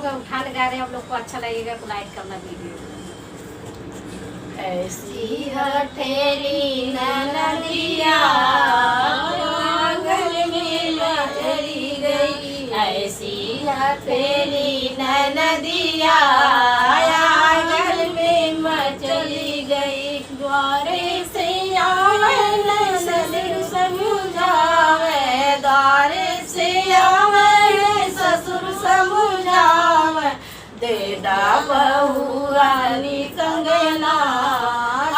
लोग उठान गा रहे हैं, आप लोग को अच्छा लगेगा तो लाइक करना वीडियो। ऐसी हठेली नदिया आंगन में चली गई, ऐसी हठेली नदिया आंगन में चली गई। द्वारे से आवन ससुर समझावे, द्वारे से आवन ससुर समझावे। देदा बहू रानी कंगना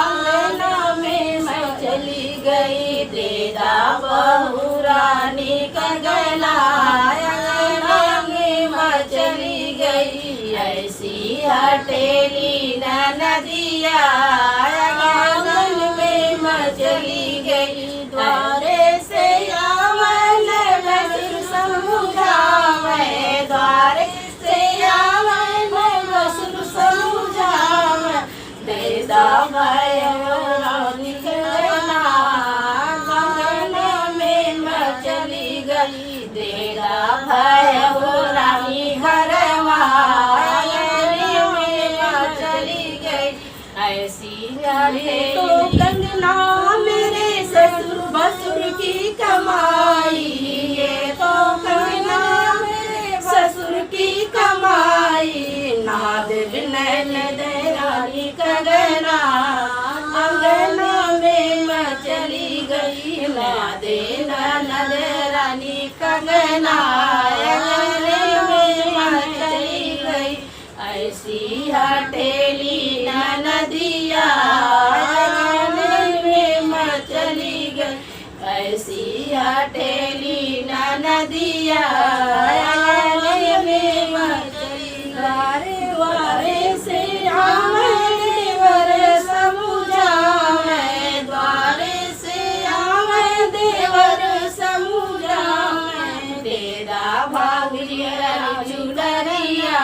अंगना में मैं चली गई, देदा बहू रानी कंगना अंगना में मैं चली गई। ऐसी हठेली नदिया आंगन में मैं चली गई। द्वारे से आवन ससुर समझावे, द्वारे से आवन ससुर समझावे। देदा भयो रानी कंगना अंगना में मैं चली गई, देदा भयो रानी घरवा अंगना में मैं चली गई। ऐसी तो कंगना मेरे ससुर भसुर की कमाई, ये तो कंगना मेरे ससुर की कमाई। नाद नैन रानी कंगना अंगना में मैं चली गई, नाद नैन रानी कंगना अंगना में मैं चली गई। ऐसी हठेली नदिया आंगन में मैं चली गई, ऐसी हठेली नदिया आंगन में मैं चली गई। वारे वारे से आवन देवर समझावे, द्वारे से आवन देवर समझावे। देदा भागिया चुनरिया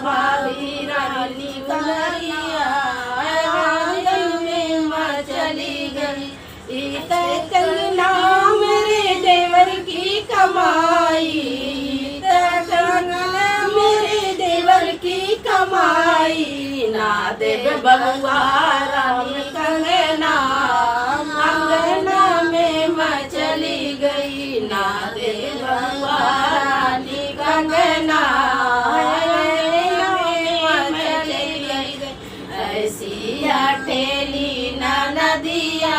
भाभी रानी कलरिया आंगन में मैं चली गई। इत कंगना मेरे देवर की कमाई, इत कंगना मेरे देवर की कमाई। ना देव बबुआ रानी कंगना अंगना में मैं चली गई, ना देव बबुआ रानी कंगना ऐसी हठेली नदिया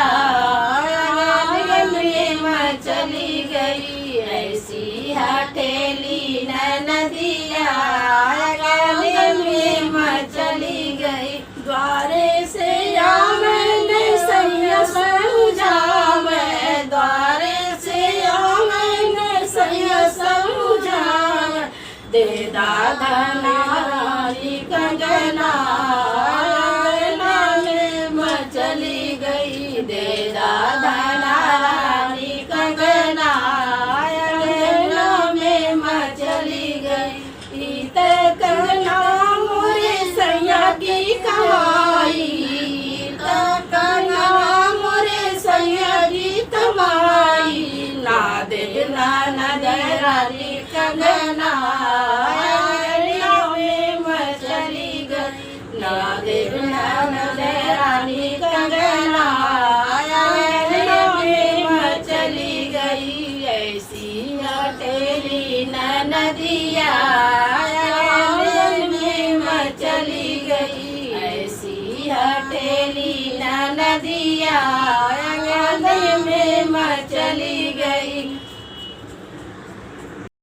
आंगन में मैं चली गई, ऐसी हठेली नदिया आंगन में मैं चली गई। द्वारे से आवन सैया समझावे, द्वारे से आवन सैया समझावे। देदा धना रानी कंगना चली गई, देदा धना रानी कंगना अंगना में मैं चली गई। इत कंगना मोरे सैया की कमाई, इत कंगना मोरे सैया की कमाई। ना देना नद रानी कंगना अंगना में मैं चली गई, ना देना नद रानी कंगना अंगना में मैं चली गई। ऐसी हठेली नदिया आंगन में मैं चली गई, ऐसी हठेली नदिया आंगन में मैं चली गई।